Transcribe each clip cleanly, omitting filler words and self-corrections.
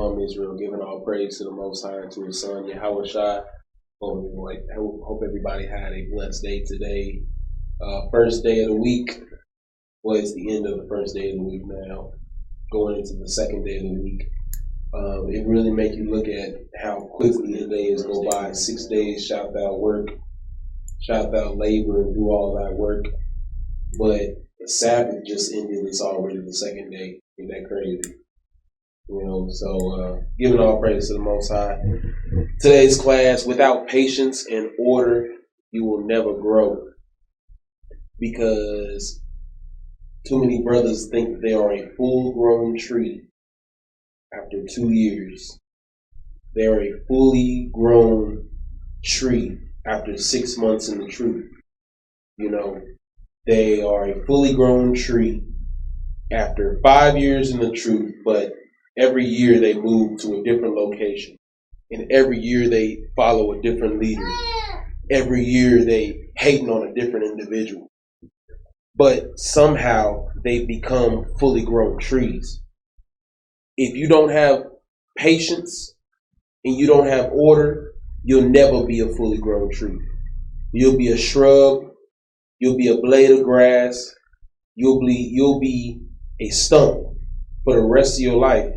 Shalom, Israel, giving all praise to the Most High and to His Son, Yahawashi. Hope everybody had a blessed day today. First day of the week. Well, it's the end of the first day of the week now, going into the second day of the week. It really makes you look at how quickly the days go by. 6 days, shalt thou work, shalt thou labor, and do all thy work. But the Sabbath just ended. It's already the second day. Ain't that crazy? So giving all praise to the Most High. Today's class, without patience and order, you will never grow. Because too many brothers think that they are a full-grown tree after 2 years. They are a fully grown tree after 6 months in the truth. They are a fully grown tree after 5 years in the truth, but every year they move to a different location. And every year they follow a different leader. Every year they hating on a different individual. But somehow they become fully grown trees. If you don't have patience and you don't have order, you'll never be a fully grown tree. You'll be a shrub. You'll be a blade of grass. You'll be a stump for the rest of your life.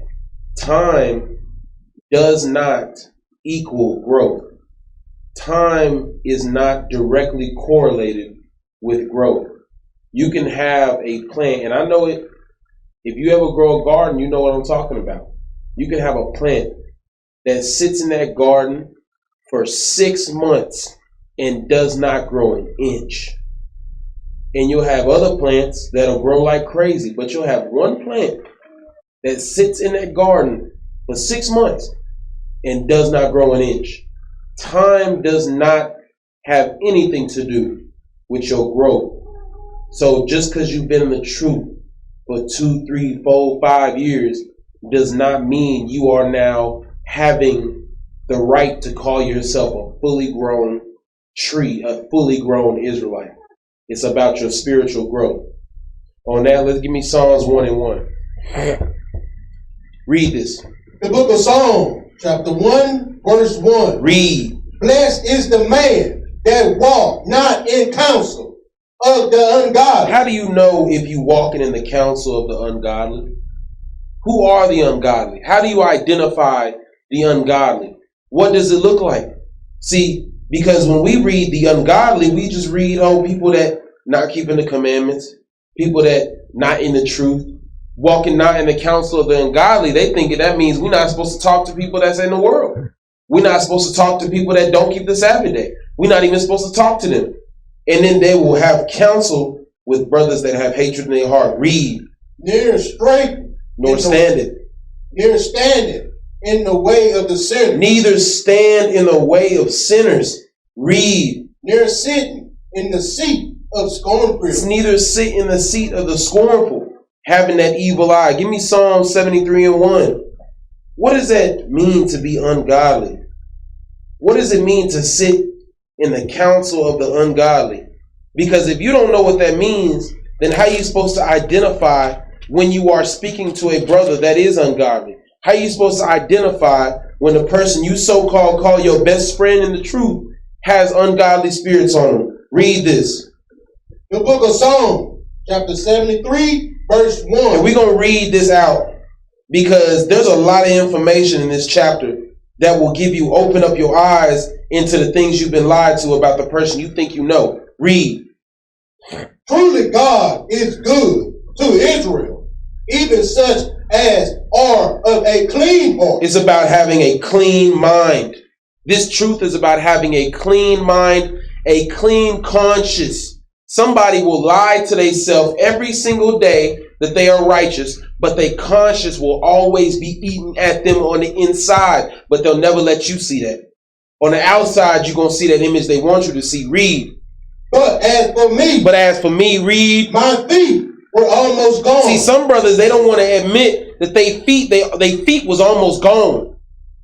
Time does not equal growth. Time is not directly correlated with growth. You can have a plant, and I know it, if you ever grow a garden, you know what I'm talking about. You can have a plant that sits in that garden for 6 months and does not grow an inch. And you'll have other plants that'll grow like crazy, but you'll have one plant that sits in that garden for 6 months and does not grow an inch. Time does not have anything to do with your growth. So just because you've been in the truth for 2, 3, 4, 5 years does not mean you are now having the right to call yourself a fully grown tree, a fully grown Israelite. It's about your spiritual growth. On that, let's give me Psalms 1:1. Read this. The book of Psalms, chapter 1, verse 1. Read. Blessed is the man that walk not in counsel of the ungodly. How do you know if you walking in the counsel of the ungodly? Who are the ungodly? How do you identify the ungodly? What does it look like? See, because when we read the ungodly, we just read people that not keeping the commandments, people that not in the truth, walking not in the counsel of the ungodly. They think that means we're not supposed to talk to people that's in the world. We're not supposed to talk to people that don't keep the Sabbath day. We're not even supposed to talk to them. And then they will have counsel with brothers that have hatred in their heart. Read. Near straight, nor standeth. Near standeth in the way of the sinner. Neither stand in the way of sinners. Read. Near sitting in the seat of scornful. Neither sit in the seat of the scornful, having that evil eye. Give me Psalm 73:1. What does that mean to be ungodly? What does it mean to sit in the counsel of the ungodly? Because if you don't know what that means, then how are you supposed to identify when you are speaking to a brother that is ungodly? How are you supposed to identify when the person you so-called call your best friend in the truth has ungodly spirits on them? Read this. The book of Psalms, chapter 73, verse 1. And we're going to read this out because there's a lot of information in this chapter that will open up your eyes into the things you've been lied to about the person you think you know. Read. Truly God is good to Israel, even such as are of a clean heart. It's about having a clean mind. This truth is about having a clean mind, a clean conscience. Somebody will lie to themselves every single day that they are righteous, but their conscience will always be eating at them on the inside, but they'll never let you see that. On the outside, you're going to see that image they want you to see. Read. But as for me, read. My feet were almost gone. See, some brothers, they don't want to admit that they feet was almost gone.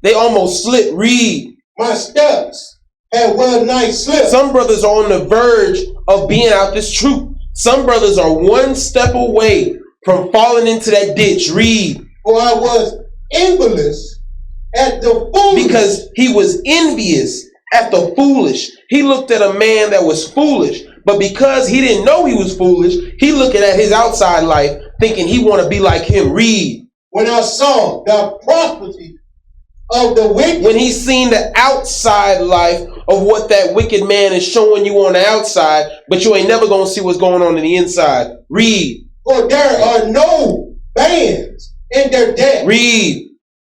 They almost slipped. Read. My steps had well nigh slipped. Some brothers are on the verge of being out this truth. Some brothers are one step away from falling into that ditch. Read. For I was envious at the foolish. Because he was envious at the foolish. He looked at a man that was foolish, but because he didn't know he was foolish, he looking at his outside life thinking he want to be like him. Read. When I saw the prosperity of the wicked. When he seen the outside life of what that wicked man is showing you on the outside, but you ain't never going to see what's going on in the inside. Read. For there are no bands in their debt. Read.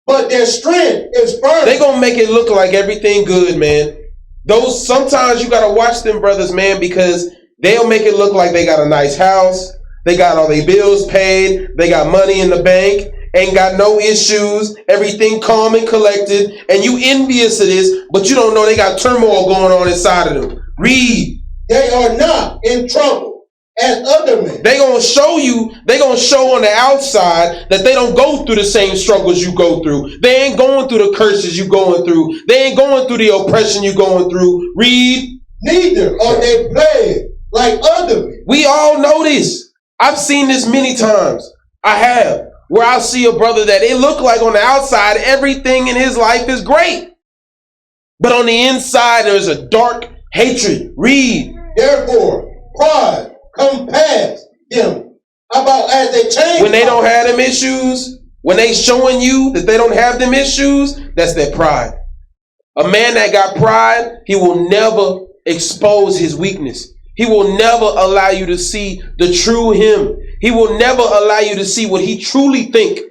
But their strength is firm. They going to make it look like everything good, man. Those, sometimes you got to watch them brothers, man, because they'll make it look like they got a nice house. They got all their bills paid. They got money in the bank. Ain't got no issues. Everything calm and collected. And you envious of this, but you don't know they got turmoil going on inside of them. Read. They are not in trouble as other men. They gonna show you, they gonna show on the outside that they don't go through the same struggles you go through. They ain't going through the curses you going through. They ain't going through the oppression you going through. Read. Neither are they plagued like other men. We all know this. I've seen this many times. I have. Where I see a brother that it look like on the outside, everything in his life is great. But on the inside, there's a dark hatred. Read. Therefore, pride compass them about as they change. When they don't have them issues, when they showing you that they don't have them issues, that's their pride. A man that got pride, he will never expose his weakness. He will never allow you to see the true him. He will never allow you to see what he truly think,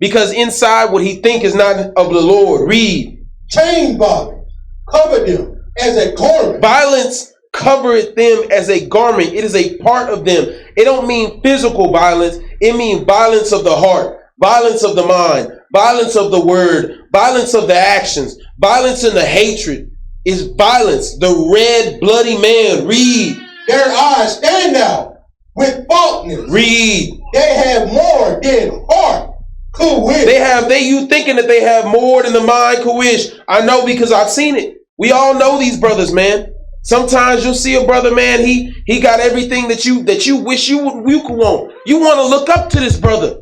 because inside what he think is not of the Lord. Read. Chain bondage cover them as a garment. Violence covereth them as a garment. It is a part of them. It don't mean physical violence. It means violence of the heart, violence of the mind, violence of the word, violence of the actions, violence in the hatred. Is violence. The red bloody man. Read. Their eyes stand out with faultless. Read. They have more than heart could wish. You thinking that they have more than the mind could wish. I know, because I've seen it. We all know these brothers, man. Sometimes you'll see a brother, man, he got everything that you wish you could want. You want to look up to this brother,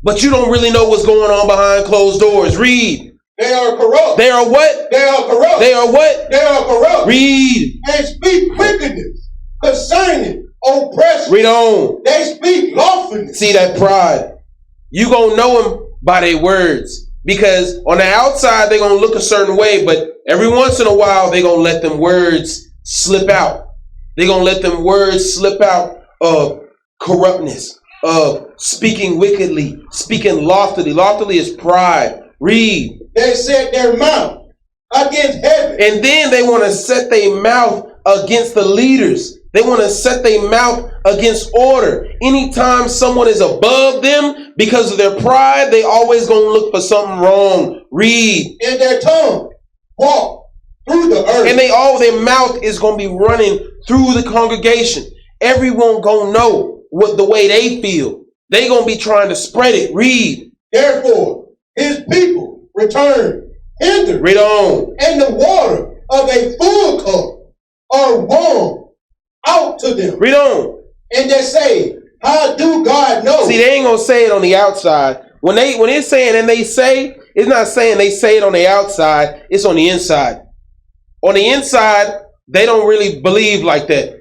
but you don't really know what's going on behind closed doors. Read. They are corrupt. They are what? They are corrupt. They are what? They are corrupt. Read. And speak wickedness concerning oppression. Read on. They speak lawfulness. See that pride. You gonna know them by their words. Because on the outside, they're going to look a certain way, but every once in a while, they're going to let them words slip out. They're going to let them words slip out of corruptness, of speaking wickedly, speaking loftily. Loftily is pride. Read. They set their mouth against heaven. And then they want to set their mouth against the leaders. They want to set their mouth against order. Anytime someone is above them because of their pride, they always going to look for something wrong. Read. And their tongue walk through the earth. And their mouth is going to be running through the congregation. Everyone going to know what the way they feel. They going to be trying to spread it. Read. Therefore, his people return hither. Read on. And the water of a full cup are warm out to them. Read on. And they say, how do God know? See, they ain't gonna say it on the outside. When it's saying and they say, it's not saying they say it on the outside, it's on the inside. On the inside, they don't really believe like that.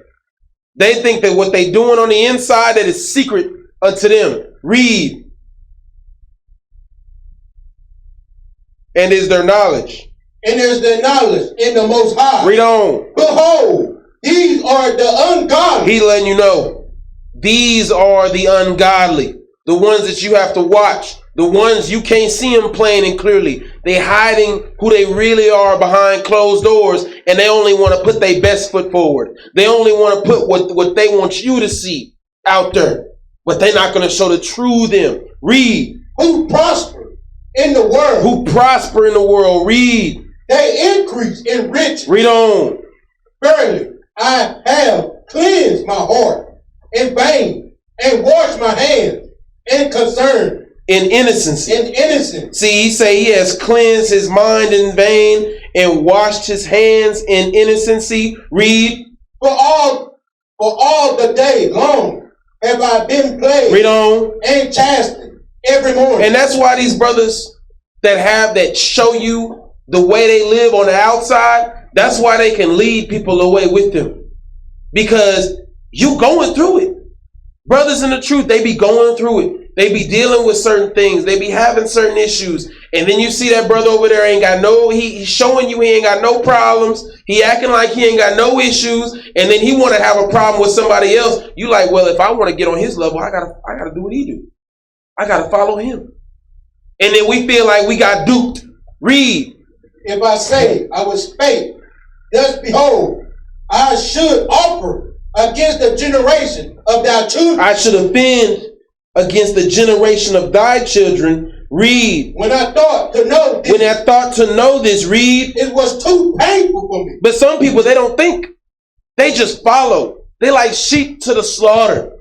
They think that what they doing on the inside, that is secret unto them. Read. And is their knowledge. And is their knowledge in the Most High. Read on. Behold, these are the ungodly. He letting you know. These are the ungodly. The ones that you have to watch. The ones you can't see them plain and clearly. They hiding who they really are behind closed doors. And they only want to put their best foot forward. They only want to put what they want you to see out there. But they're not going to show the true them. Read. Who prosper in the world. Who prosper in the world. Read. They increase in riches. Read on. Verily, I have cleansed my heart in vain, and washed my hands in concern. In innocency. In innocence. See, he say he has cleansed his mind in vain and washed his hands in innocency. Read. For all the day long have I been plagued. Read on. And chastened every morning. And that's why these brothers, that show you the way they live on the outside, that's why they can lead people away with them. Because you going through it. Brothers in the truth, they be going through it. They be dealing with certain things. They be having certain issues. And then you see that brother over there ain't got he's showing you he ain't got no problems. He acting like he ain't got no issues. And then he want to have a problem with somebody else. You like, well, if I want to get on his level, I gotta do what he do. I gotta follow him. And then we feel like we got duped. Read. If I say I was spake, thus behold, I should offer against the generation of thy children. I should offend against the generation of thy children. Read. When I thought to know this. Read. It was too painful for me. But some people, they don't think. They just follow. They like sheep to the slaughter.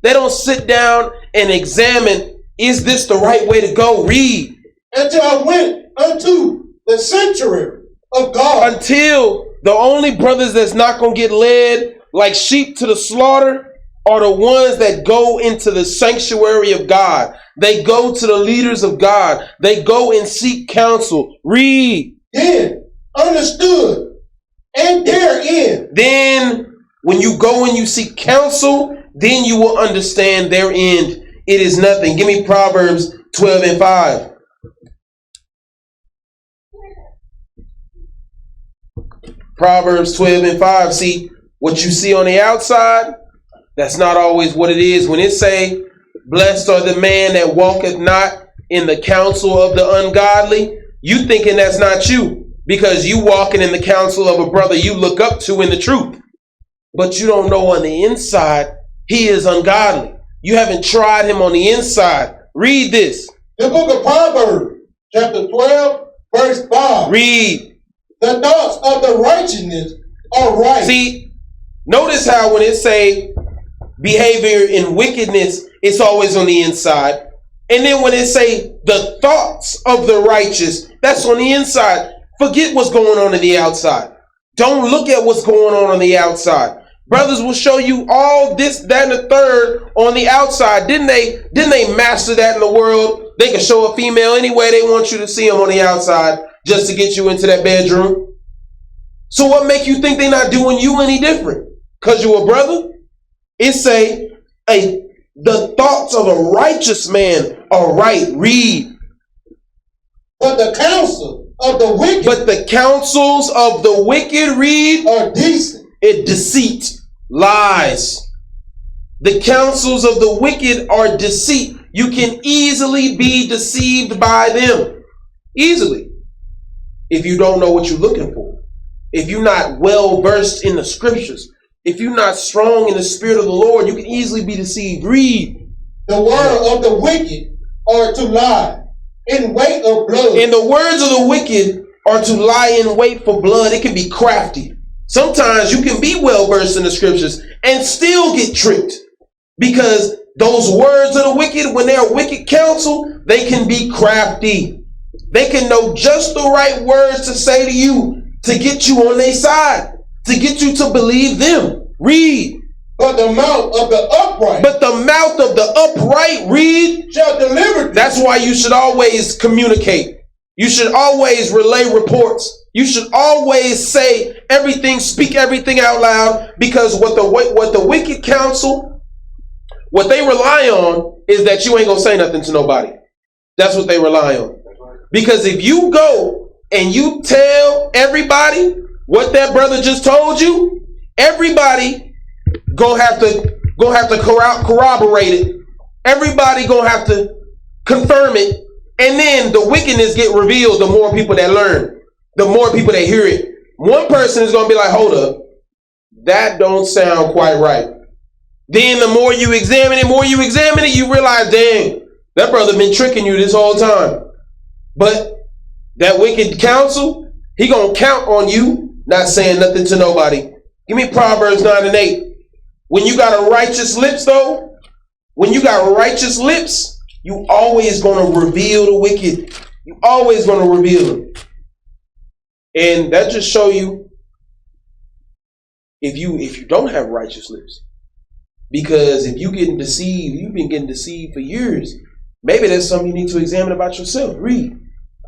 They don't sit down and examine, is this the right way to go? Read. Until I went unto the sanctuary of God. Until the only brothers that's not going to get led like sheep to the slaughter are the ones that go into the sanctuary of God. They go to the leaders of God. They go and seek counsel. Read. Then understood and therein. Then when you go and you seek counsel, then you will understand their end. It is nothing. Give me Proverbs 12 and 5. Proverbs 12 and 5. See, what you see on the outside, that's not always what it is. When it say, blessed are the man that walketh not in the counsel of the ungodly, you thinking that's not you, because you walking in the counsel of a brother you look up to in the truth. But you don't know on the inside, he is ungodly. You haven't tried him on the inside. Read this. The book of Proverbs, chapter 12, verse 5. Read. The thoughts of the righteousness are right. See, notice how when it say behavior in wickedness, it's always on the inside. And then when it say the thoughts of the righteous, that's on the inside. Forget what's going on the outside. Don't look at what's going on the outside. Brothers will show you all this, that, and the third on the outside. Didn't they master that in the world? They can show a female any way they want you to see them on the outside just to get you into that bedroom. So what make you think they're not doing you any different? Because you're a brother? It say, the thoughts of a righteous man are right. Read. But the counsel of the wicked. But the counsels of the wicked, read. Are deceit. Deceit. Lies. The counsels of the wicked are deceit. You can easily be deceived by them. Easily. If you don't know what you're looking for. If you're not well versed in the scriptures. If you're not strong in the spirit of the Lord, you can easily be deceived. Read. The word of the wicked are to lie in wait of blood. And the words of the wicked are to lie in wait for blood. It can be crafty. Sometimes you can be well versed in the scriptures and still get tricked. Because those words of the wicked, when they're wicked counsel, they can be crafty. They can know just the right words to say to you to get you on their side, to get you to believe them. Read. But the mouth of the upright. But the mouth of the upright, read. Shall deliver them. That's why you should always communicate. You should always relay reports. You should always say everything, speak everything out loud, because what the wicked counsel, what they rely on is that you ain't gonna say nothing to nobody. That's what they rely on. Because if you go and you tell everybody what that brother just told you, everybody gonna have to corroborate it. Everybody gonna have to confirm it. And then the wickedness get revealed the more people that learn, the more people that hear it. One person is going to be like, hold up, that don't sound quite right. Then the more you examine it, you realize, dang, that brother been tricking you this whole time. But that wicked counsel, he going to count on you not saying nothing to nobody. Give me Proverbs 9 and 8. When you got a righteous lips, though, when you got righteous lips, you always going to reveal the wicked. You always going to reveal them. And that just show you if you don't have righteous lips. Because if you getting deceived, you've been getting deceived for years. Maybe there's something you need to examine about yourself. Read.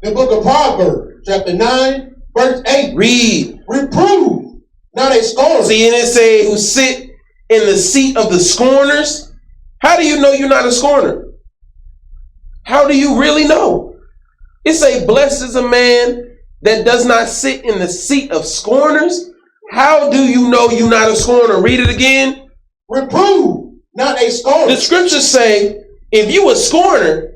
The book of Proverbs, chapter 9, verse 8. Read. Reprove, not a scorner. See, and it say, who sit in the seat of the scorners. How do you know you're not a scorner? How do you really know? It say, blessed is a man that does not sit in the seat of scorners. How do you know you're not a scorner? Read it again. Reprove, not a scorner. The scriptures say, if you a scorner,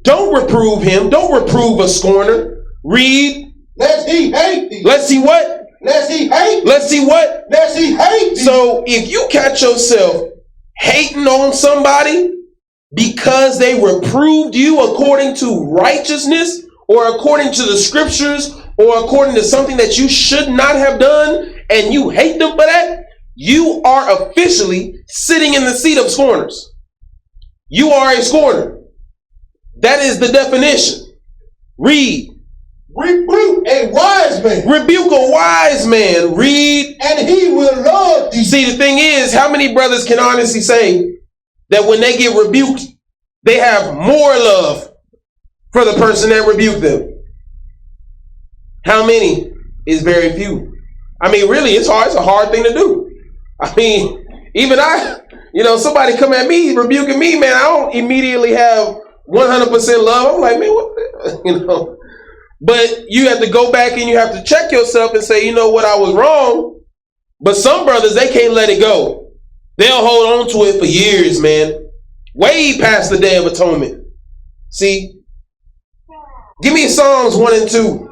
don't reprove him. Don't reprove a scorner. Read. Lest he hate thee. Let's see what? Lest he hate thee. Let's see what? Lest he hate thee. So if you catch yourself hating on somebody because they reproved you according to righteousness or according to the scriptures or according to something that you should not have done, and you hate them for that, you are officially sitting in the seat of scorners. You are a scorner. That is the definition. Read. Rebuke a wise man. Rebuke a wise man. Read. And he will love thee. See, the thing is, how many brothers can honestly say that when they get rebuked, they have more love for the person that rebuked them? How many? Is very few. I mean, really, it's hard. It's a hard thing to do. I mean, even somebody come at me rebuking me, man, I don't immediately have 100% love. I'm like, man, what? But you have to go back and you have to check yourself and say, you know what, I was wrong. But some brothers, they can't let it go. They'll hold on to it for years, man. Way past the Day of Atonement. See? Give me Psalms 1 and 2.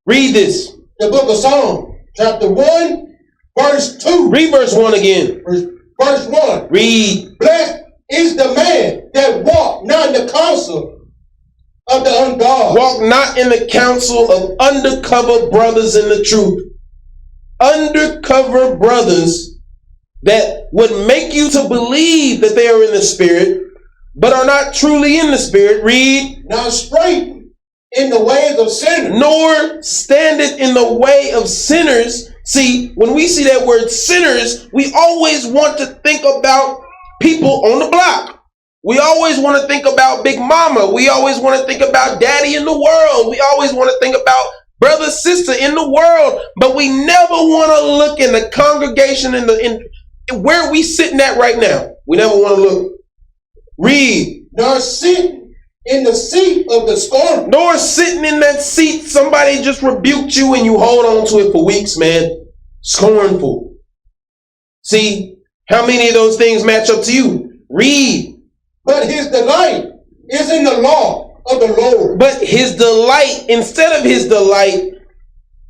Read this. The book of Psalms, chapter 1, verse 2. Read verse 1 again. Verse 1. Read. Blessed is the man that walk not in the counsel of the ungodly. Walk not in the counsel of undercover brothers in the truth. Undercover brothers that would make you to believe that they are in the spirit, but are not truly in the spirit. Read. Not straight in the ways of sinners. Nor standeth in the way of sinners. See, when we see that word sinners, we always want to think about people on the block. We always want to think about Big Mama. We always want to think about daddy in the world. We always want to think about brother, sister in the world. But we never want to look in the congregation in where we sitting at right now. We never want to look. Read. Nor sit in the seat of the scornful. Nor sitting in that seat. Somebody just rebuked you and you hold on to it for weeks, man. Scornful. See, how many of those things match up to you? Read. But his delight is in the law of the Lord. But his delight, instead of his delight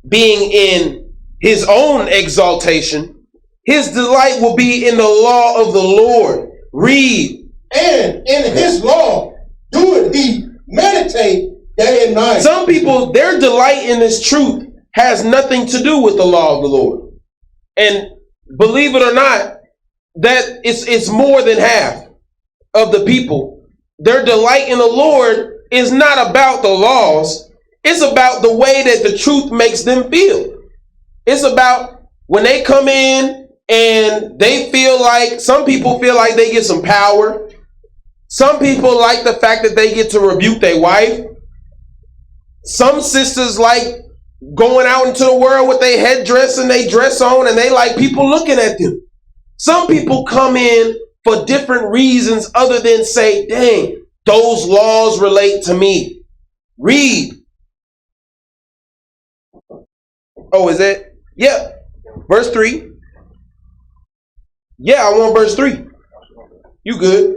being in his own exaltation, his delight will be in the law of the Lord. Read. And in his law doeth he meditate day and night. Some people, their delight in this truth has nothing to do with the law of the Lord. And believe it or not, that it's more than half of the people. Their delight in the Lord is not about the laws. It's about the way that the truth makes them feel. It's about when they come in and they feel like, some people feel like they get some power. Some people like the fact that they get to rebuke their wife. Some sisters like going out into the world with their headdress and they dress on and they like people looking at them. Some people come in for different reasons other than say, dang, those laws relate to me. Read. Oh, is it? Yeah. Verse 3. Yeah, I want verse 3. You good.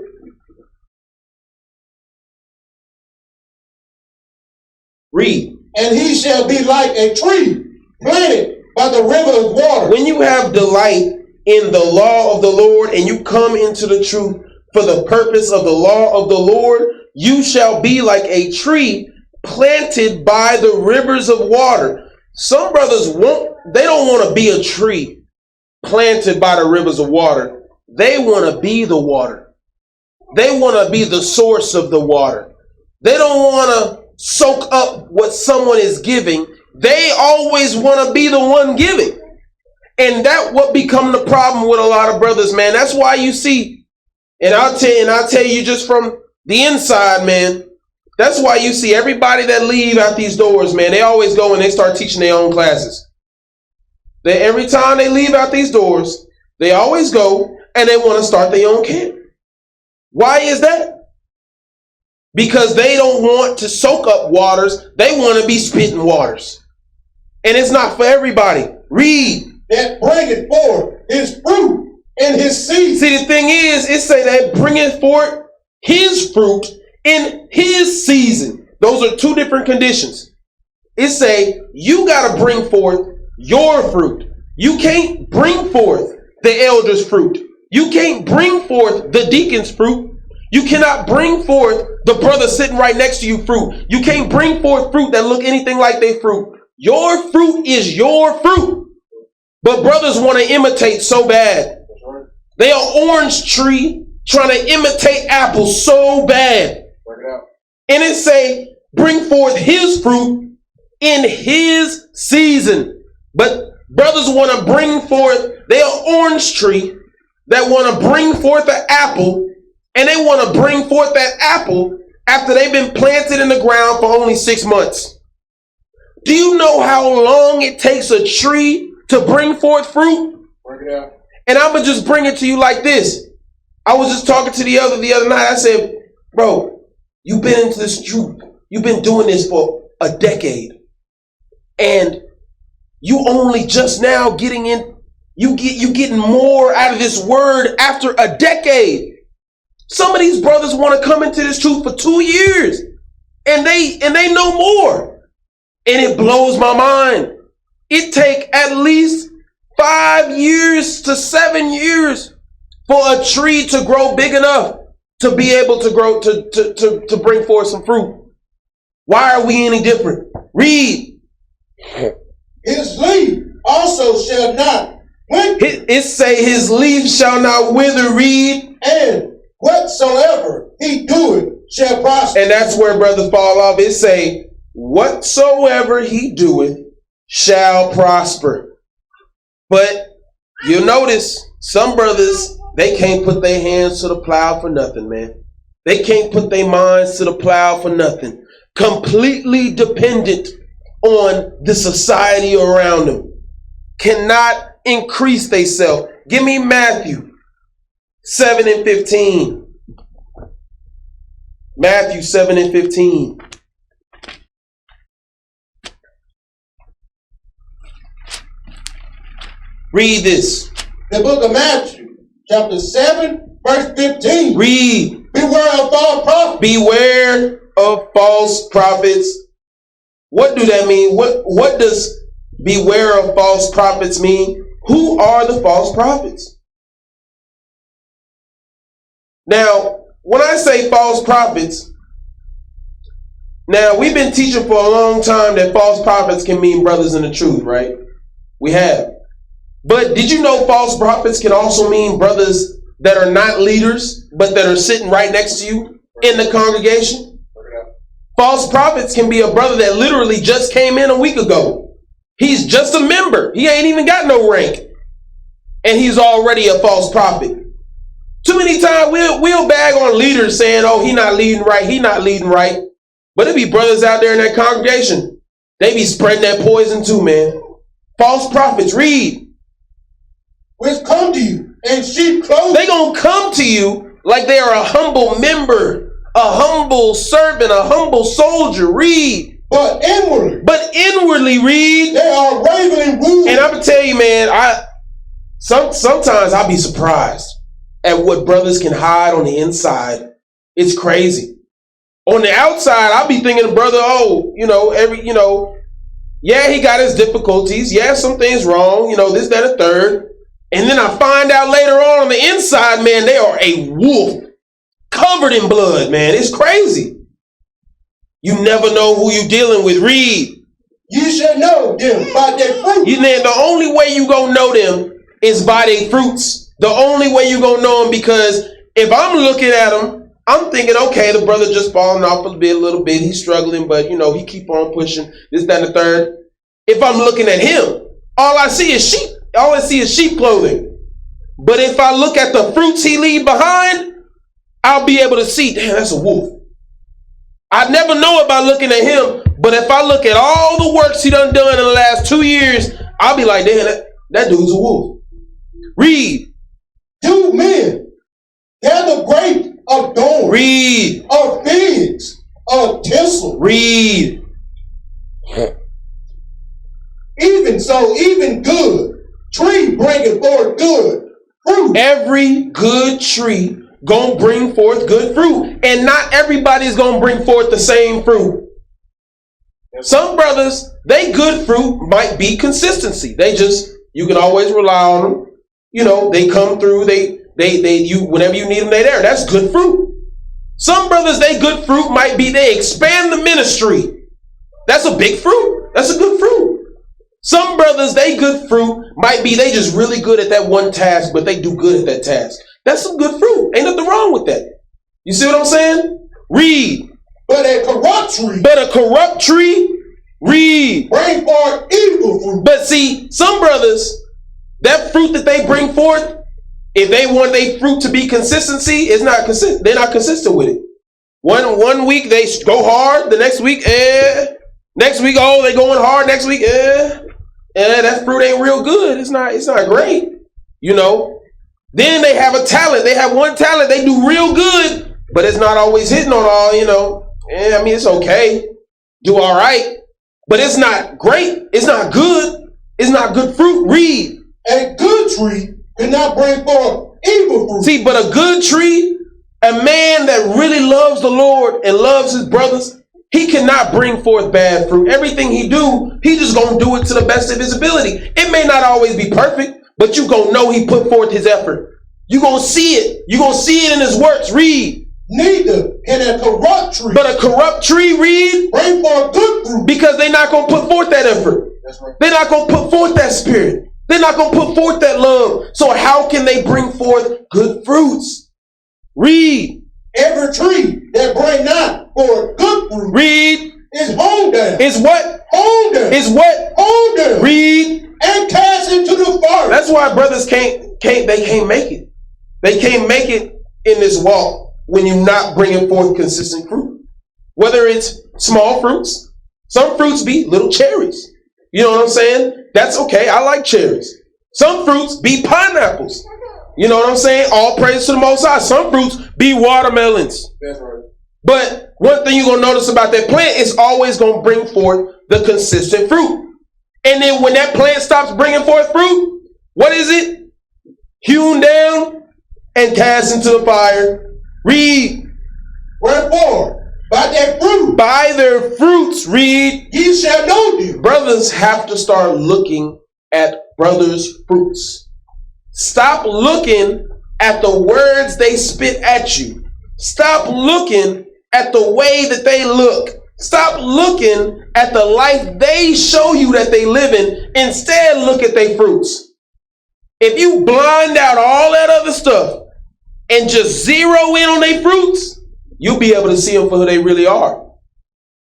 Read. And he shall be like a tree planted by the river of water. When you have delight in the law of the Lord and you come into the truth for the purpose of the law of the Lord, you shall be like a tree planted by the rivers of water. Some brothers they don't want to be a tree planted by the rivers of water. They want to be the water. They want to be the source of the water. They don't want to soak up what someone is giving. They always want to be the one giving. And that what become the problem with a lot of brothers, man. That's why you see And I'll tell you just from the inside, man. That's why you see everybody that leave out these doors, man. They always go and they start teaching their own classes. Every time they leave out these doors, they always go and they want to start their own camp. Why is that? Because they don't want to soak up waters. They want to be spitting waters. And it's not for everybody. Read. That bringeth forth his fruit in his season. See, the thing is, it say that bringeth forth his fruit in his season. Those are two different conditions. It say you got to bring forth your fruit. You can't bring forth the elder's fruit. You can't bring forth the deacon's fruit. You cannot bring forth the brother sitting right next to you fruit. You can't bring forth fruit that look anything like their fruit. Your fruit is your fruit. But brothers want to imitate so bad. They are orange tree trying to imitate apples so bad. And it say, bring forth his fruit in his season. But brothers want to bring forth, they are orange tree that want to bring forth an apple, and they want to bring forth that apple after they've been planted in the ground for only 6 months. Do you know how long it takes a tree to bring forth fruit? And I'm going to just bring it to you like this. I was just talking to the other night. I said, bro, you've been into this truth. You've been doing this for a decade. And you only just now getting in. You getting more out of this word after a decade. Some of these brothers want to come into this truth for 2 years. And they know more. And it blows my mind. It take at least 5 years to 7 years for a tree to grow big enough to be able to grow, to bring forth some fruit. Why are we any different? Read. His leaf also shall not wither. It say his leaf shall not wither. Read. And whatsoever he doeth shall prosper. And that's where brothers fall off. It say, whatsoever he doeth shall prosper. But you'll notice some brothers, they can't put their hands to the plow for nothing, man. They can't put their minds to the plow for nothing. Completely dependent on the society around them. Cannot increase themselves. Give me Matthew 7:15. Matthew 7:15. Read this. The book of Matthew, chapter 7, verse 15. Read. Beware of false prophets. Beware of false prophets. What do that mean? What does beware of false prophets mean? Who are the false prophets? Now, when I say false prophets, now we've been teaching for a long time that false prophets can mean brothers in the truth, right? We have. But did you know false prophets can also mean brothers that are not leaders, but that are sitting right next to you in the congregation? False prophets can be a brother that literally just came in a week ago. He's just a member. He ain't even got no rank. And he's already a false prophet. Too many times we'll bag on leaders saying, oh, he not leading right, he not leading right. But it be brothers out there in that congregation. They be spreading that poison too, man. False prophets, read. Which come to you in sheep clothing. They gonna come to you like they are a humble member, a humble servant, a humble soldier. Read. But inwardly, read. They are ravening wolves. And I'm gonna tell you, man, sometimes I'll be surprised at what brothers can hide on the inside. It's crazy. On the outside, I'll be thinking, brother, yeah, he got his difficulties. Yeah, some things wrong, this, that, and third. And then I find out later on the inside, man, they are a wolf covered in blood, man. It's crazy. You never know who you're dealing with. Read. You should know them by their fruit. The only way you gonna know them is by their fruits. The only way you gonna know them, because if I'm looking at them, I'm thinking, okay, the brother just falling off a little bit. He's struggling, but he keep on pushing this, that, and the third. If I'm looking at him, all I see is sheep. All I see is sheep clothing. But if I look at the fruits he leave behind, I'll be able to see, damn, that's a wolf. I never know it by looking at him, but if I look at all the works he done in the last 2 years, I'll be like, damn, that dude's a wolf. Read. 2 men gather grapes of thorns. Read. Of figs, of thistle. Read. Even so, even good tree bringeth forth good fruit. Every good tree gonna bring forth good fruit, and not everybody's gonna bring forth the same fruit. Some brothers, they good fruit might be consistency. You can always rely on them. You know, they come through. You whenever you need them, they there. That's good fruit. Some brothers, they good fruit might be they expand the ministry. That's a big fruit. That's a good fruit. Some brothers, they good fruit might be they just really good at that one task, but they do good at that task. That's some good fruit. Ain't nothing wrong with that. You see what I'm saying? Read. But a corrupt tree, read, bring forth evil fruit. But see, some brothers, that fruit that they bring forth, if they want their fruit to be consistency, it's not consistent. They're not consistent with it. One week they go hard, the next week, Next week, oh, they going hard. Next week, that fruit ain't real good. It's not great. You know. Then they have a talent. They have one talent. They do real good, but it's not always hitting on all, you know. I mean, it's okay. Do all right. But it's not great. It's not good. It's not good fruit. Read. A good tree cannot bring forth evil fruit. See, but a good tree, a man that really loves the Lord and loves his brothers, he cannot bring forth bad fruit. Everything he do, he just gonna do it to the best of his ability. It may not always be perfect, but you gonna know he put forth his effort. You gonna see it. You gonna see it in his works. Read. Neither can a corrupt tree. But a corrupt tree, read, bring forth good fruit. Because they're not gonna put forth that effort. That's right. They're not gonna put forth that spirit. They're not gonna put forth that love. So how can they bring forth good fruits? Read. Every tree that bring not forth good fruit, read, is hewn down. Is what? Hewn down. Is what? Hewn down. Read. And cast into the fire. That's why brothers can't make it. They can't make it in this walk when you're not bringing forth consistent fruit. Whether it's small fruits, some fruits be little cherries. You know what I'm saying? That's okay. I like cherries. Some fruits be pineapples. You know what I'm saying? All praise to the Most High. Some fruits be watermelons. That's right. But one thing you're going to notice about that plant is always going to bring forth the consistent fruit. And then when that plant stops bringing forth fruit, what is it? Hewn down and cast into the fire. Read. Wherefore, by their fruit. By their fruits, read. Ye shall know them. Brothers have to start looking at brothers' fruits. Stop looking at the words they spit at you. Stop looking at the way that they look. Stop looking at the life they show you that they live in. Instead, look at their fruits. If you blind out all that other stuff and just zero in on their fruits, you'll be able to see them for who they really are.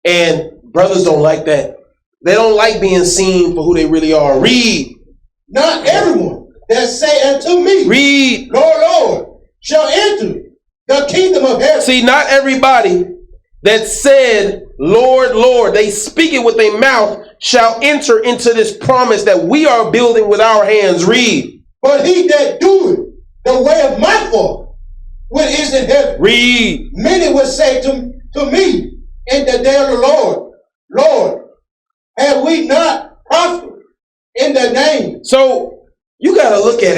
And brothers don't like that. They don't like being seen for who they really are. Read. Not everyone that say unto me, read, Lord, Lord, shall enter the kingdom of heaven. See, not everybody that said, Lord, Lord, they speak it with their mouth, shall enter into this promise that we are building with our hands. Read. But he that doeth the way of my Father, which is in heaven. Read. Many will say to me in the day of the Lord, Lord, have we not prospered in the name? So you got to look at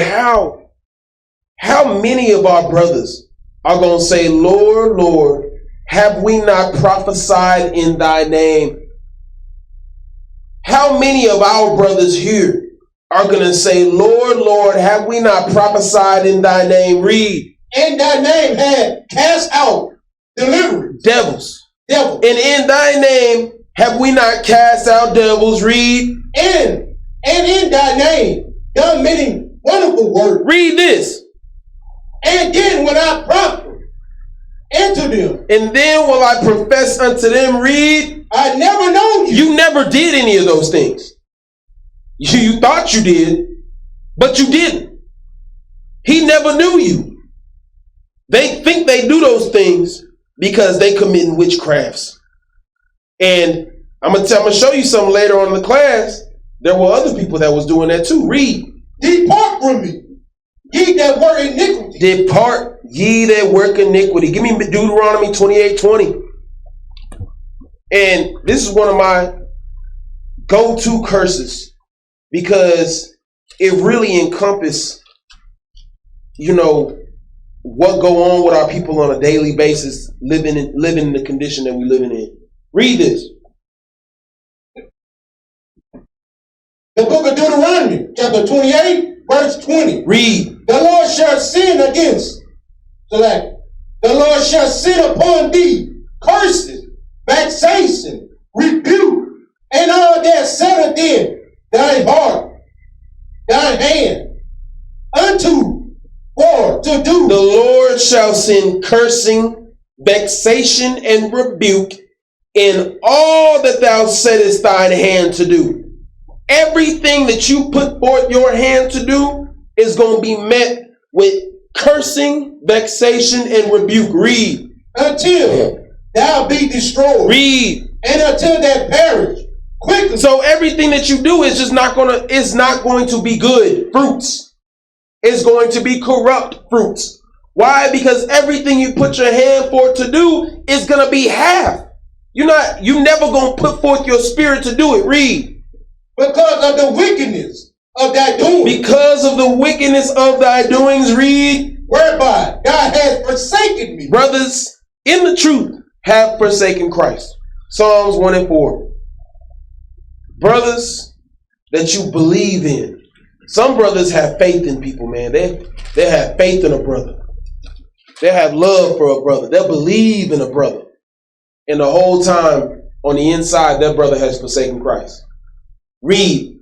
how many of our brothers are going to say, Lord, Lord, have we not prophesied in thy name? How many of our brothers here are going to say, Lord, Lord, have we not prophesied in thy name? Read. In thy name had cast out deliverance. Devils. Devils. And in thy name have we not cast out devils? Read. And in thy name done many wonderful works. Read this. And then when I prosper into them. And then will I profess unto them. Read. I never known you. You never did any of those things. You thought you did, but you didn't. He never knew you. They think they do those things because they commit witchcrafts. And I'm gonna show you something later on in the class. There were other people that was doing that too. Read. Depart from me, ye that work iniquity. Depart, ye that work iniquity. Give me Deuteronomy 28:20. And this is one of my go-to curses because it really encompasses, what go on with our people on a daily basis, living in the condition that we're living in. Read this. The book of Deuteronomy, chapter 28, verse 20. Read. The Lord shall send against, the Lord shall send upon thee curses, vexation, rebuke, and all that setteth in thy heart, thy hand, unto or to do. The Lord shall send cursing, vexation, and rebuke in all that thou settest thine hand to do. Everything that you put forth your hand to do is going to be met with cursing, vexation, and rebuke. Read. Until thou be destroyed. Read. And until that perish quickly. So everything that you do is just not going to be good fruits. It's going to be corrupt fruits. Why? Because everything you put your hand for to do is going to be half. You never going to put forth your spirit to do it. Read. Because of the wickedness of thy doings. Because of the wickedness of thy doings. Read. Whereby thou hast forsaken me. Brothers in the truth have forsaken Christ. Psalms 1 and 4. Brothers that you believe in. Some brothers have faith in people, man. They have faith in a brother. They have love for a brother. They believe in a brother. And the whole time on the inside, that brother has forsaken Christ. Read.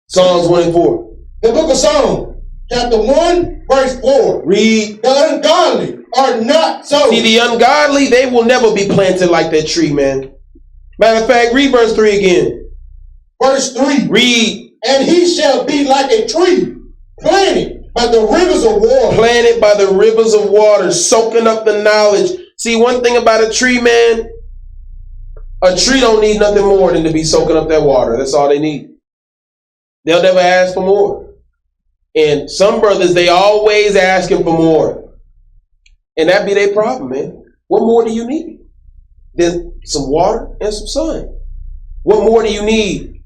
Psalms 1 and 4. The book of Psalms, chapter 1, verse 4. Read. The ungodly are not so. See, the ungodly, they will never be planted like that tree, man. Matter of fact, read verse 3 again. Verse 3. Read. And he shall be like a tree planted by the rivers of water. Planted by the rivers of water, soaking up the knowledge. See, one thing about a tree, man, a tree don't need nothing more than to be soaking up that water. That's all they need. They'll never ask for more. And some brothers, they always asking for more. And that be their problem, man. What more do you need? There's some water and some sun. What more do you need?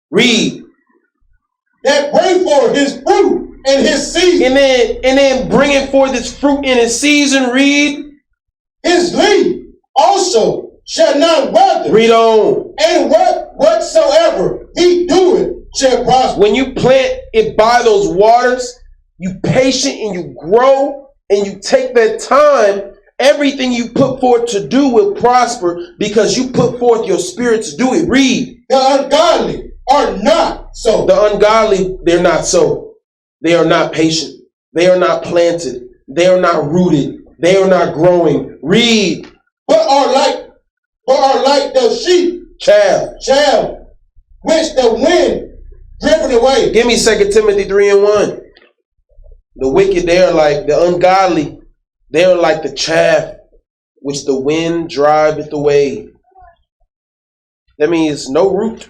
Read. That bring forth his fruit in his season. And then bringing forth his fruit in his season. Read. His leaf also shall not wither. Read on. And whatsoever he doeth shall prosper. When you plant it by those waters, you patient and you grow and you take that time. Everything you put forth to do will prosper because you put forth your spirit to do it. Read. The ungodly are not so. The ungodly, they're not so. They are not patient. They are not planted. They are not rooted. They are not growing. Read. But are like the sheep. Chaff. Which the wind driven away. Give me 2 Timothy 3 and 1. The wicked, they are like the ungodly. They are like the chaff which the wind driveth away. That means no root.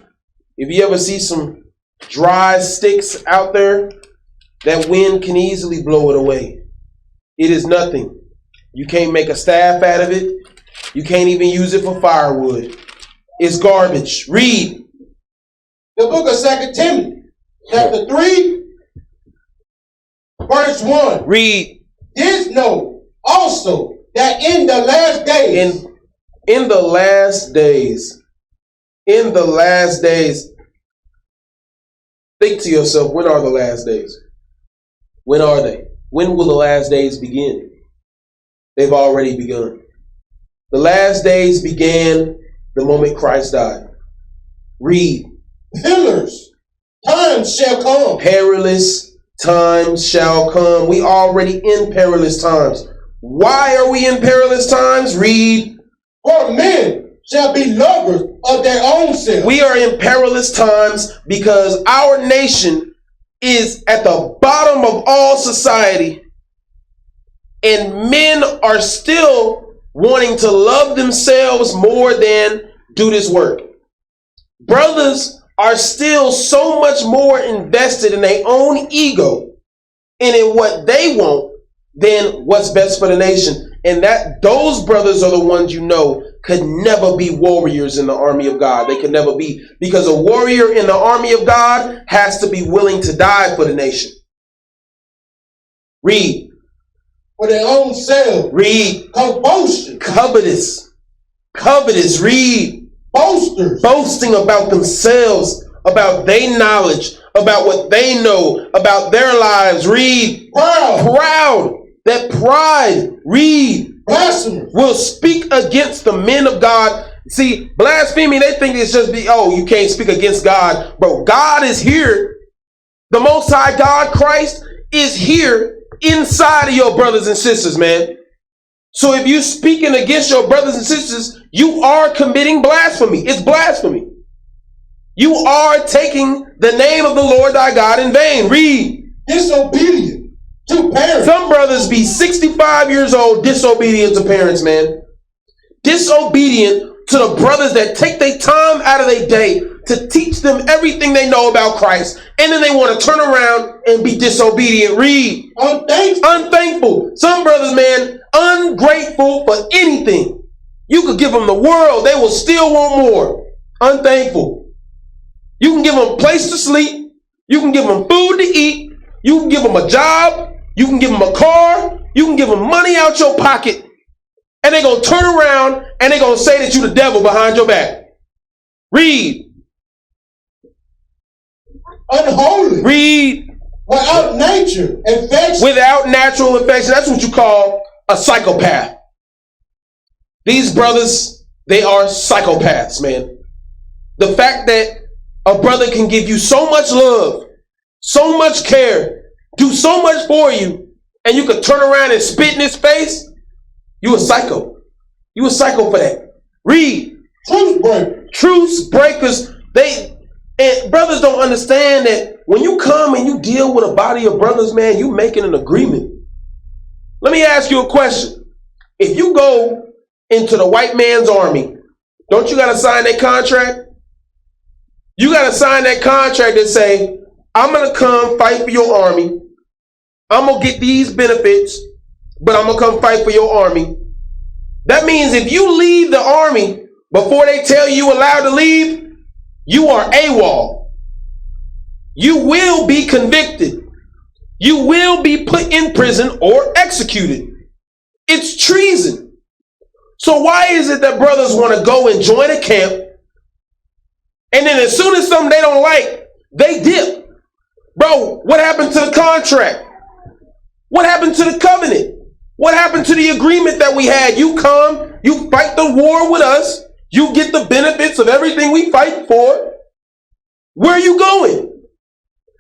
If you ever see some dry sticks out there, that wind can easily blow it away. It is nothing. You can't make a staff out of it. You can't even use it for firewood. It's garbage. Read. The book of 2 Timothy, chapter 3, verse 1. Read. This know also that in the last days. In the last days. Think to yourself, when are the last days? When are they? When will the last days begin? They've already begun. The last days began the moment Christ died. Read. Perilous times shall come. Perilous times shall come. We already in perilous times. Why are we in perilous times? Read. For men shall be lovers of their own self. We are in perilous times because our nation is at the bottom of all society. And men are still wanting to love themselves more than do this work. Brothers are still so much more invested in their own ego and in what they want than what's best for the nation. And that those brothers are the ones could never be warriors in the army of God. They could never be, because a warrior in the army of God has to be willing to die for the nation. Read. For their own self. Read. Compulsion. Covetous. Covetous. Read. Boasters. Boasting about themselves, about their knowledge, about what they know, about their lives. Read. Proud. Proud. That pride. Read. Blasphemous. Will speak against the men of God. See, blasphemy, they think it's just you can't speak against God. Bro, God is here. The Most High God, Christ, is here inside of your brothers and sisters, man. So if you're speaking against your brothers and sisters, you are committing blasphemy. It's blasphemy. You are taking the name of the Lord thy God in vain. Read. Disobedient to parents. Some brothers be 65 years old, disobedient to parents, man. Disobedient to the brothers that take their time out of their day to teach them everything they know about Christ. And then they want to turn around and be disobedient. Read. Unthankful. Unthankful. Some brothers, man, ungrateful for anything. You could give them the world, they will still want more. Unthankful. You can give them a place to sleep. You can give them food to eat. You can give them a job. You can give them a car. You can give them money out your pocket. And they're going to turn around and they're going to say that you're the devil behind your back. Read. Unholy. Read. Without nature, affection. Without natural affection. That's what you call a psychopath. These brothers, they are psychopaths, man. The fact that a brother can give you so much love, so much care, do so much for you, and you could turn around and spit in his face, you a psycho. You a psycho for that. Read. Truce breakers. Truce breakers. And brothers don't understand that when you come and you deal with a body of brothers, man, you making an agreement. Let me ask you a question. If you go into the white man's army, don't you got to sign that contract? You got to sign that contract and say, I'm going to come fight for your army. I'm going to get these benefits, but I'm going to come fight for your army. That means if you leave the army before they tell you allowed to leave, you are AWOL. You will be convicted. You will be put in prison or executed. It's treason. So why is it that brothers want to go and join a camp, and then as soon as something they don't like, they dip? Bro, what happened to the contract? What happened to the covenant? What happened to the agreement that we had? You come, you fight the war with us, you get the benefits of everything we fight for. Where are you going?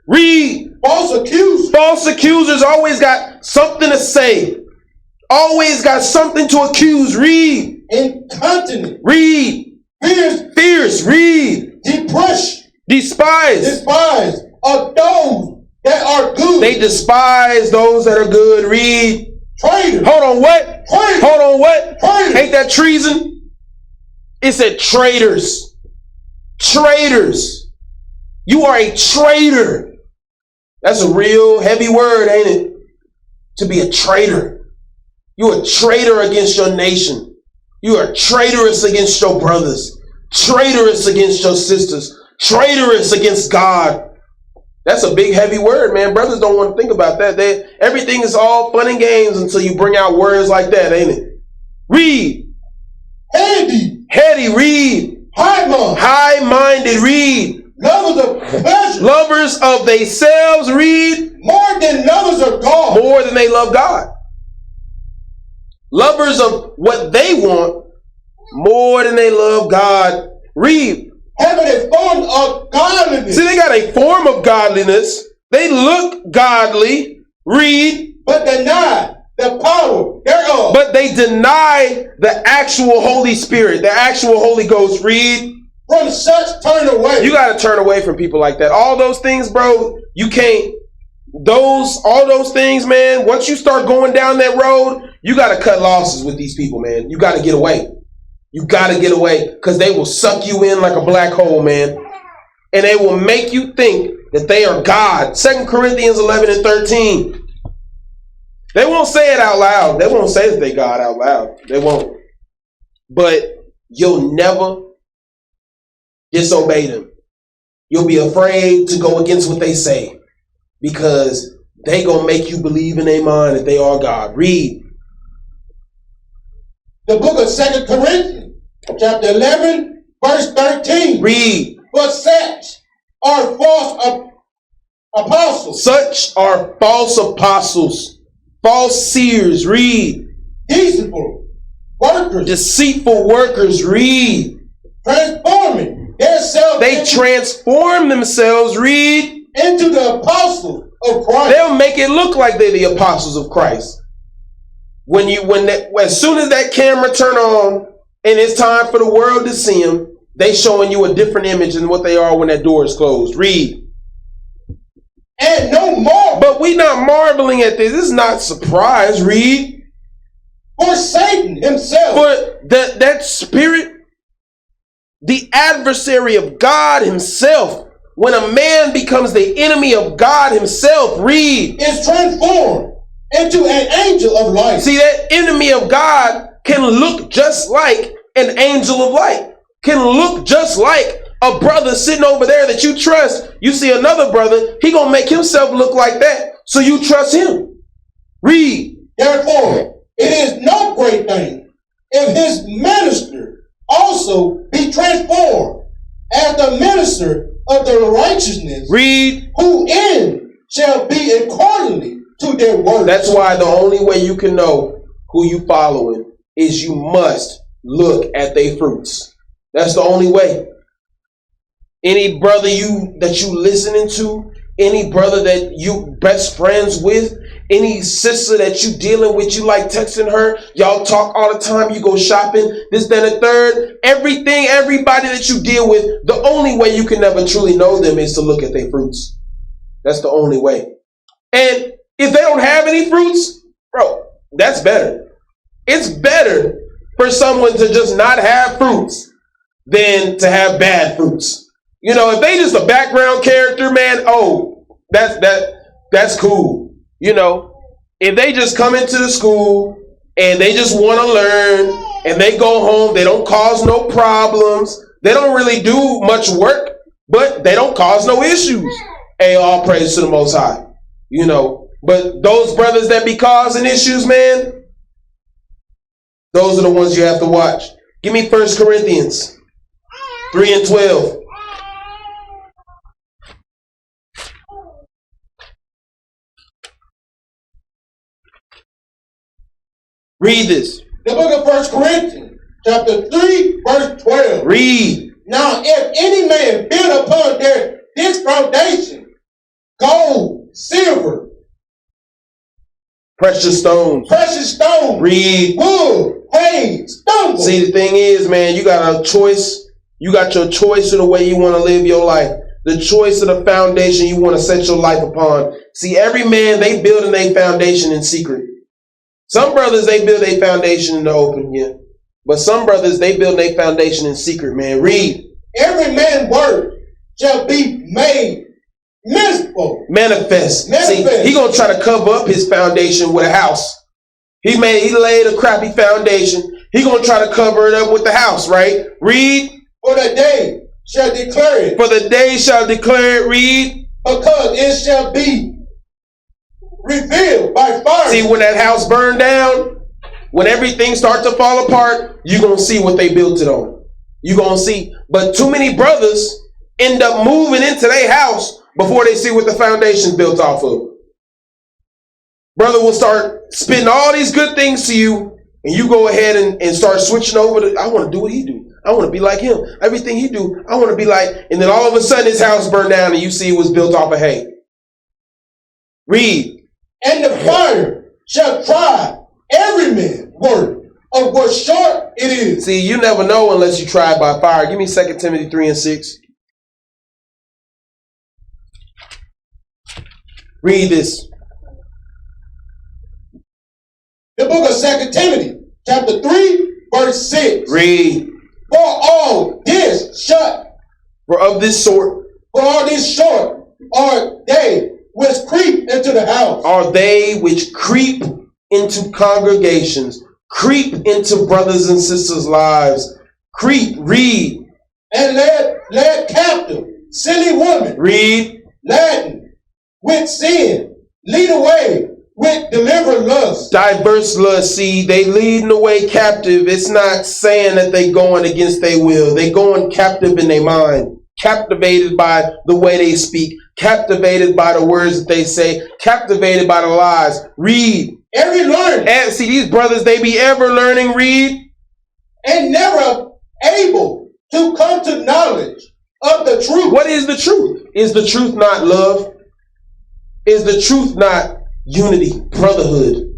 Read. False accusers. False accusers always got something to say. Always got something to accuse. Read. Incontinent. Read. Fierce. Fierce. Read. Depression. Despise. Despise of those that are good. They despise those that are good. Read. Traitors. Hold on, what? Traitors. Hold on, what? Traitors. Ain't that treason? It said traitors. Traitors. You are a traitor. That's a real heavy word, ain't it? To be a traitor. You're a traitor against your nation. You are traitorous against your brothers. Traitorous against your sisters. Traitorous against God. That's a big heavy word, man. Brothers don't want to think about that. Everything is all fun and games until you bring out words like that, ain't it? Read. Heady. Heady. Read. High-minded. High-minded. Read. Lovers of pleasure. Lovers of themselves. Read. More than lovers of God. More than they love God. Lovers of what they want more than they love God. Read. Having a form of godliness. See, they got a form of godliness. They look godly. Read. But deny the power thereof. But they deny the actual Holy Spirit, the actual Holy Ghost. Read. From such turn away. You got to turn away from people like that. All those things, bro, you can't all those things, man, once you start going down that road, you got to cut losses with these people, man. You got to get away. You got to get away because they will suck you in like a black hole, man. And they will make you think that they are God. 2 Corinthians 11 and 13. They won't say it out loud. They won't say that they God out loud. They won't. But you'll never disobey them. You'll be afraid to go against what they say because they gonna make you believe in their mind that they are God. Read. The book of 2 Corinthians, chapter 11, verse 13. Read. But such are false apostles. Such are false apostles, false seers. Read. Deceitful workers. Deceitful workers. Read. Transforming themselves. They transform themselves. Read. Into the apostles of Christ. They'll make it look like they're the apostles of Christ. As soon as that camera turn on and it's time for the world to see them, they showing you a different image than what they are when that door is closed. Read. And no more. But we not marveling at this. This is not surprise. Read. For Satan himself. For that spirit, the adversary of God himself, when a man becomes the enemy of God himself, read, is transformed into an angel of light. See, that enemy of God can look just like an angel of light. Can look just like a brother sitting over there that you trust. You see another brother, he gonna make himself look like that, so you trust him. Read. Therefore, it is no great thing if his minister also be transformed as the minister of the righteousness. Read. Who in shall be accordingly to their works. That's why the only way you can know who you following is you must look at their fruits. That's the only way. Any brother that you listening to, any brother that you best friends with, any sister that you dealing with, you like texting her, y'all talk all the time, you go shopping, this, that, and the third, everybody that you deal with, the only way you can never truly know them is to look at their fruits. That's the only way. And if they don't have any fruits, bro, that's better. It's better for someone to just not have fruits than to have bad fruits. You know, if they just a background character, man, oh, that's cool. You know, if they just come into the school and they just want to learn and they go home, they don't cause no problems. They don't really do much work, but they don't cause no issues. Hey, all praise to the Most High. You know, but those brothers that be causing issues, man, those are the ones you have to watch. Give me 1 Corinthians 3 and 12. Read this. The book of 1 Corinthians, chapter 3, verse 12. Read. Now, if any man build upon this foundation, gold, silver, precious stones. Read. Wood, hay, stone. See, the thing is, man, you got a choice. You got your choice of the way you want to live your life. The choice of the foundation you want to set your life upon. See, every man, they building their foundation in secret. Some brothers, they build their foundation in the open, yeah. But some brothers, they build their foundation in secret, man. Read. Every man's word shall be made manifest. See, he gonna try to cover up his foundation with a house. He laid a crappy foundation. He gonna try to cover it up with the house, right? Read. For the day shall declare it. For the day shall declare it. Read. Because it shall be revealed by fire. See, when that house burned down, when everything starts to fall apart, you're going to see what they built it on. You're going to see. But too many brothers end up moving into their house before they see what the foundation's built off of. Brother will start spitting all these good things to you, and you go ahead and start switching over to, I want to do what he do. I want to be like him. Everything he do, I want to be like. And then all of a sudden his house burned down and you see it was built off of hay. Read. And the fire shall try every man's work of what sort it is. See, you never know unless you try it by fire. Give me 2 Timothy 3 and 6. Read this. The book of 2 Timothy, chapter 3, verse 6. Read. For all this shut. For of this sort. For all this sort are they which creep into the house. Are they which creep into congregations, creep into brothers and sisters' lives, creep, read. And led captive, silly women, read. laden with sin, lead away with delivered lust. Diverse lust. See, they leading away captive. It's not saying that they going against their will. They going captive in their mind, captivated by the way they speak, captivated by the words that they say, captivated by the lies. Read. Every learning. And see, these brothers, they be ever learning. Read. And never able to come to knowledge of the truth. What is the truth? Is the truth not love? Is the truth not unity, brotherhood?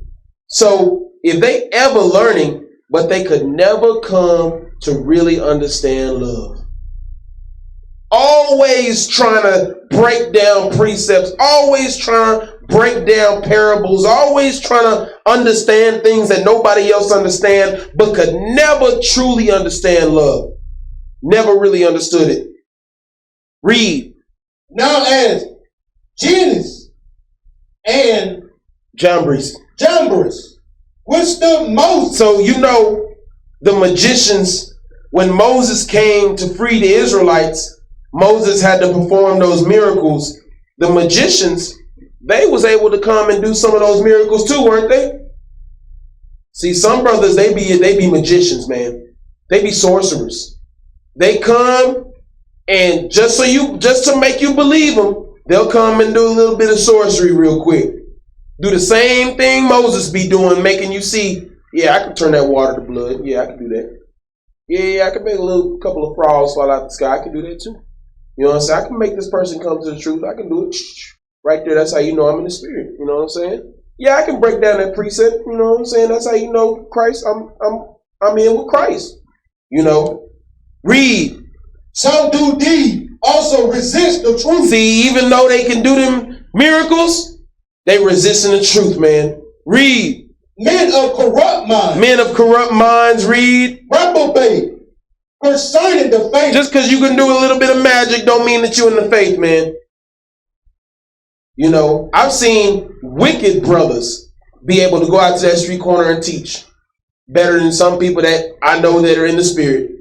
So if they ever learning, but they could never come to really understand love. Always trying to break down precepts, always trying to break down parables, always trying to understand things that nobody else understands, but could never truly understand love. Never really understood it. Read. Now as Jannes and Jambres withstood Moses. So you know the magicians, when Moses came to free the Israelites, Moses had to perform those miracles. The magicians, they was able to come and do some of those miracles too, weren't they? See, some brothers, they be magicians, man. They be sorcerers. They come and just to make you believe them, they'll come and do a little bit of sorcery real quick. Do the same thing Moses be doing, making you see, yeah, I can turn that water to blood. Yeah, I can do that. Yeah, I can make a couple of frogs fall out the sky. I can do that too. You know what I'm saying? I can make this person come to the truth. I can do it right there. That's how you know I'm in the spirit. You know what I'm saying? Yeah, I can break down that precept. You know what I'm saying? That's how you know Christ. I'm in with Christ. You know. Read. Some do deed also resist the truth. See, even though they can do them miracles, they resisting the truth, man. Read. Men of corrupt minds. Men of corrupt minds. Read. Reprobate concerning the faith. Just because you can do a little bit of magic don't mean that you're in the faith, man. You know, I've seen wicked brothers be able to go out to that street corner and teach better than some people that I know that are in the spirit.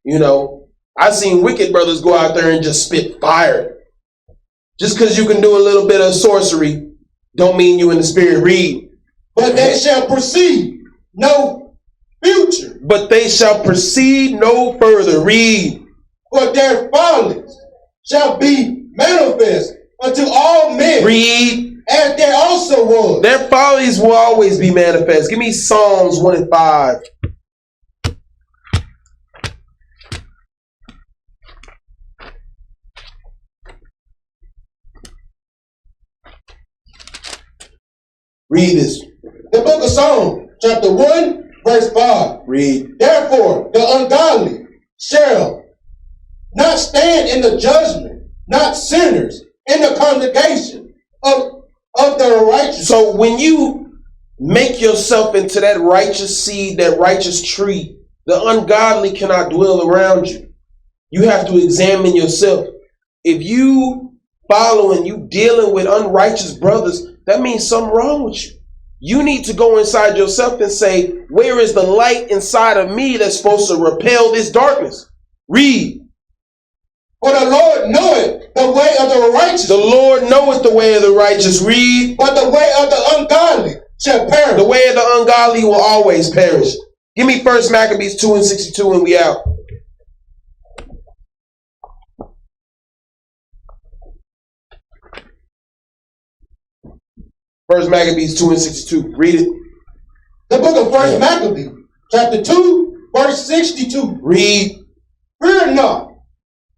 You know, I've seen wicked brothers go out there and just spit fire. Just because you can do a little bit of sorcery don't mean you in the spirit. Read. But they shall proceed no future. But they shall proceed no further. Read. For their follies shall be manifest unto all men. Read. As there also was. Their follies will always be manifest. Give me Psalms 1:5. Read this. The book of Psalms, chapter 1, verse 5. Read. Therefore, the ungodly shall not stand in the judgment, not sinners in the congregation of the righteous. So when you make yourself into that righteous seed, that righteous tree, the ungodly cannot dwell around you. You have to examine yourself. If you following, you dealing with unrighteous brothers, that means something wrong with you. You need to go inside yourself and say, where is the light inside of me that's supposed to repel this darkness? Read. For the Lord knoweth the way of the righteous. The Lord knoweth the way of the righteous. Read. But the way of the ungodly shall perish. The way of the ungodly will always perish. Give me 1 Maccabees 2:62 and we out. 1 Maccabees 2:62. Read it. The book of 1 Maccabees, chapter 2, verse 62. Read. Fear not,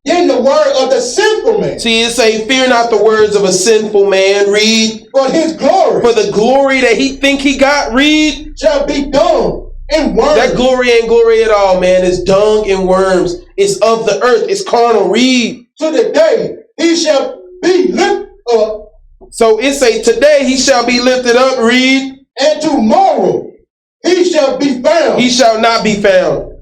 in the word of the sinful man. See, it say, fear not the words of a sinful man. Read. For his glory. For the glory that he think he got. Read. Shall be dung and worms. That glory ain't glory at all, man. It's dung and worms. It's of the earth. It's carnal. Read. To the day he shall be lifted up So it say, today he shall be lifted up, read. And tomorrow he shall be found. He shall not be found.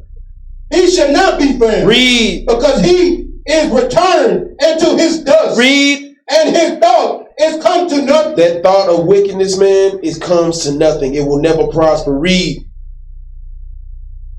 He shall not be found. Read. Because he is returned into his dust. Read. And his thought is come to nothing. That thought of wickedness, man, comes to nothing. It will never prosper. Read.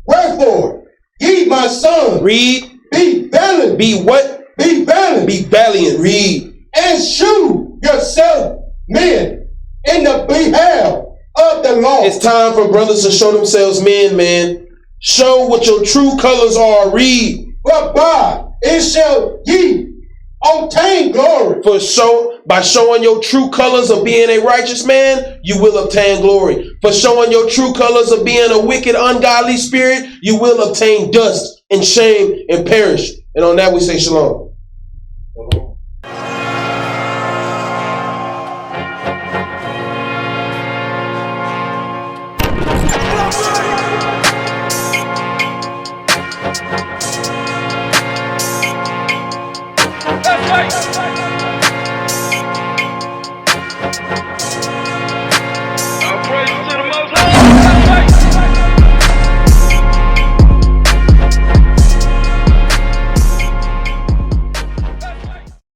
Wherefore, ye my son, read. Be valiant. Be what? Be valiant. Be valiant. Read. And shew yourself men in the behalf of the Lord. It's time for brothers to show themselves men, man. Show what your true colors are. Read. But by it shall ye obtain glory. By showing your true colors of being a righteous man, you will obtain glory. For showing your true colors of being a wicked, ungodly spirit, you will obtain dust and shame and perish. And on that we say shalom.